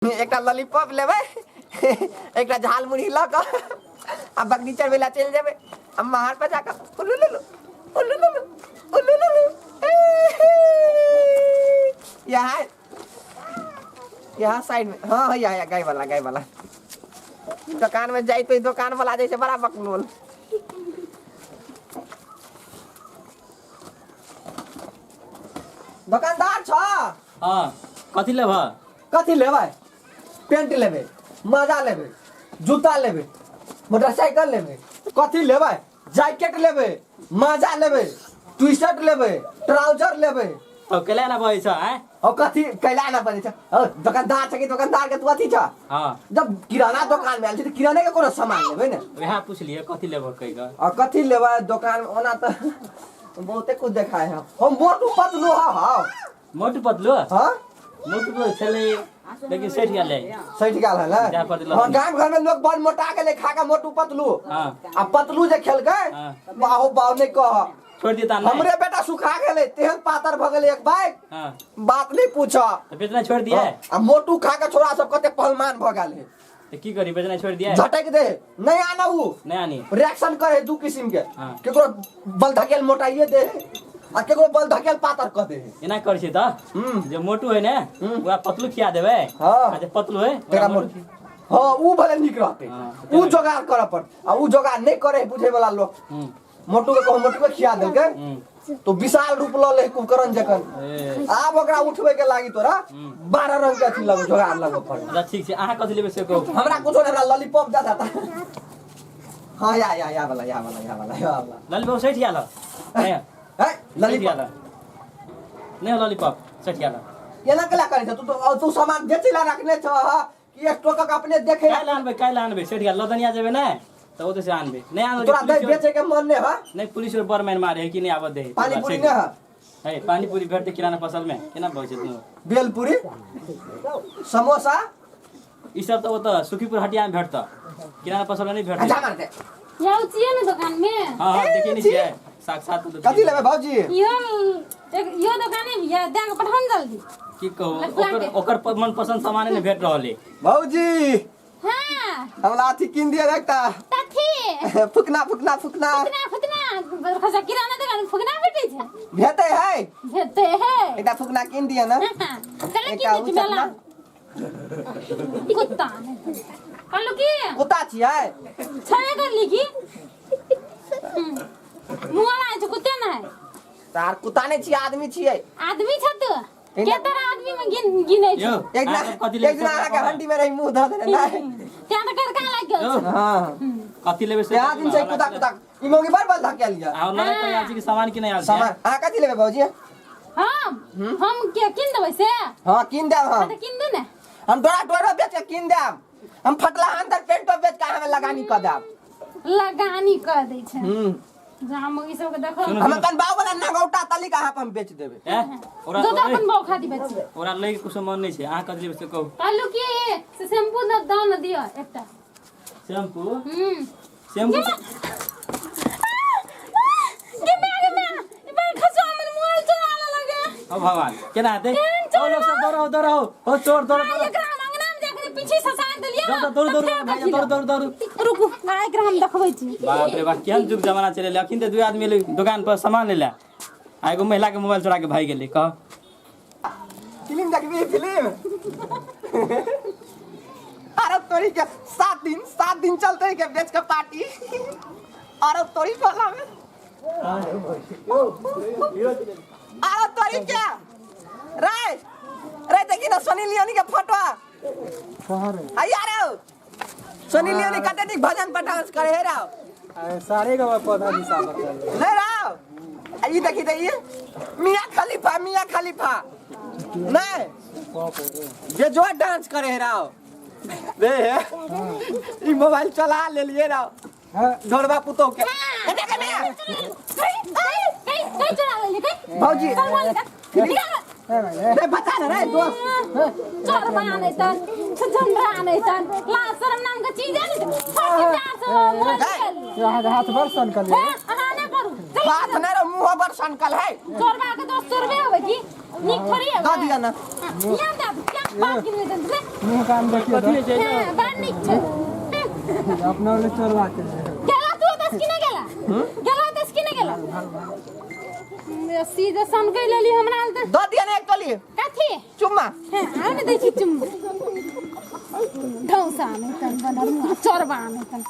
एक लॉलीपॉप लेबे एक झाल मुड़ी लक अब बगीचा वेला चल जाबे अब मार पे जाकर यहाँ साइड में हाँ यहाँ गाय वाला दुकान में जाई तो दुकान वाला जैसे बड़ा बकलोल दुकानदार छ हां कथि लेबे पेंट लेबे मजा लेबे जूता लेबे मोटरसाइकिल लेबे कथि लेबे जैकेट लेबे मजा लेबे टी-शर्ट लेबे ट्राउजर लेबे तो केला ना पड़े छ हैं और कथि कैला ना पड़े छ दुकानदार छ कि दुकानदार के तू कथि छ हां जब किराना दुकान में आइल छ त किराने के कोनो सामान लेबे न वहाँ पूछ लिए कथि लेबे कहि ग और कथि लेबे दुकान में ओना त बहुते कुछ देखाए है हम मोटू पतलू हां मोटू पतलू हां मोटू तो चले लेकिन सेठ गया ले सेठ गया है हां गांव घर में लोग बड़ मोटा के ले खा के मोटू पतलू हां अब पतलू जे खेल के बाहो बाव नहीं कह छोड़ दिया तान हमरे बेटा सुखा गेले तेहन पातर भ गेले एक बाइक हां बात नहीं पूछा तो बेचना छोड़ दिया अब मोटू खा के छोरा सब कते पहलवान भ गेले तो की करी बेचना छोड़ दिया झटक दे नहीं आना वो नहीं आनी रिएक्शन करे दू किस्म के केकरो बल धकेल मोटाइए दे आ केकरो बल धकेल पातर क दे एना कर छै त जे मोटू है ने ओरा पतलू खिया देबे हां आ जे पतलू है तेरा मोटू हां ऊ भले निक रहते ऊ जोगाड़ कर पर आ ऊ जोगाड़ नहीं करे बुझे वाला लोग मोटू के कहो मोटू के खिया दे के तो विशाल रूप ल ले कुकरन जकन आब ओकरा उठबे के लागी तोरा 12 रंग के अथी लगो जोगाड़ लगो पर अच्छा ठीक छै अहाँ कथि लेबे से कहू हमरा कुछो हमरा लॉलीपॉप दे देता हां या वाला लॉलीपॉप सेठ गया ल है लॉलीपॉप नहीं लॉलीपॉप सेठ गया ल ये ना कला करे तू सामान बेचला रखने छ कि एक टोका अपने देखे काल आनबे सेठ गया लदनिया जेबे ना तो वो तो से आनबे नहीं आनो तोरा दही बेचे के मन ने ह नहीं पुलिस और बरमैन मारे है कि नहीं आवत दे पानी पूरी ने है पानी पूरी भेटते किराना फसल में केना बचे तू बेल पूरी समोसा ई सब तो वो तो सुखीपुर हटिया में भेटता किराना फसल में नहीं भेटता अच्छा मारते याऊ छिए न दुकान में हां देखिए नहीं छिए साक्षात कथि लेबे भौजी यो दुकान में या दे के पठान जल्दी की कहो ओकर मन पसंद सामान नहीं भेट रहले भौजी हां हमरा अथी किन दिए एकटा तथी फुकना खसा किराना दुकान फुकना भेटै छै भेटै है एकटा फुकना किन दिए ना चले की मेला कुत्ता कल्लू की कुत्ता छियै छले कर ली की मुआला है कुत्ते ना है तार कुत्ता नहीं छियै आदमी छियै आदमी छ त के तरह आदमी में गिनै छै एक दिन आके हंडी में रही मुंह ध देने ना त्या त कर का लाग गेल हां कथि लेबे से या दिन से कुत्ता ई मोगी बार बार धकेल लिया आ ना कोई आज की सामान की नहीं आल सामान आ कथि लेबे भौजी हम के किन देबै से हां किन देब हम त किन दे ने हम तोरा डोरो बेच के किन देब हम फटला अंदर पेंटो बेच के हमें लगानी क देब लगानी कर दै छै हम ई सब के देखो हम कन बाव वाला नगौटा तली का हम बेच देबे ओरा तो अपन बाव खादी बेच ओरा लई कुछ मन नहीं छै आ कथि लेबे से कहू कालू की से शैम्पू न दान दियो एकटा शैम्पू शैम्पू ओ भगवान केना हेतै ओ लोग सब दौड़ो ओ चोर दौड़ो एकरा अंगना में जाके पीछे ससार देलिए दौड़ रुकू एकरा हम देखबै छी बाप रे बाप केहन जुग जमाना चले अखिन त दू आदमी दुकान पर सामान ले ले आ एगो महिला के मोबाइल चोरा के भाग गेलै कह फिल्म देखबी फिल्म अरे तोरी के 7 दिन चलते के बेच के पार्टी अरे तोरी वाला में अरे तोरी क्या रे देखी ना सोनी लियोनी के फोटो कहां रे आ यार सोनी लियोनी कते दिन भजन पठास करे हे राव सारे का पौधा निशा बता नहीं राव ई देखी दे मियां खलीफा नहीं ये जो डांस करे है राव दे ई मोबाइल चला ले लिए राव ढोलबा पुतो के देख ने कई चला ले भौजी रे बता ना रे दोस्त चोर बनाने तन झंडा आने तन ला शर्म नाम का चीज है नहीं हाथ भर सनकल है हां ना करू हाथ ना रे मुंह पर सनकल है चोरबा के 200 रुपया होवे की निक थोड़ी है दा दिया ना यहाँ दे बात किने तन रे मुंह कान देखिए कथी छै हां बड़ निक छै अपना वाले चोरवा के गेला तू दस किने गेला गेला दस किने गेला सीधा सन के लेली हमरा आल द दिया ने एक टोली कथी चुम्मा हां आने दै छी तुम ढौसा में तन बनर चोरबा में तन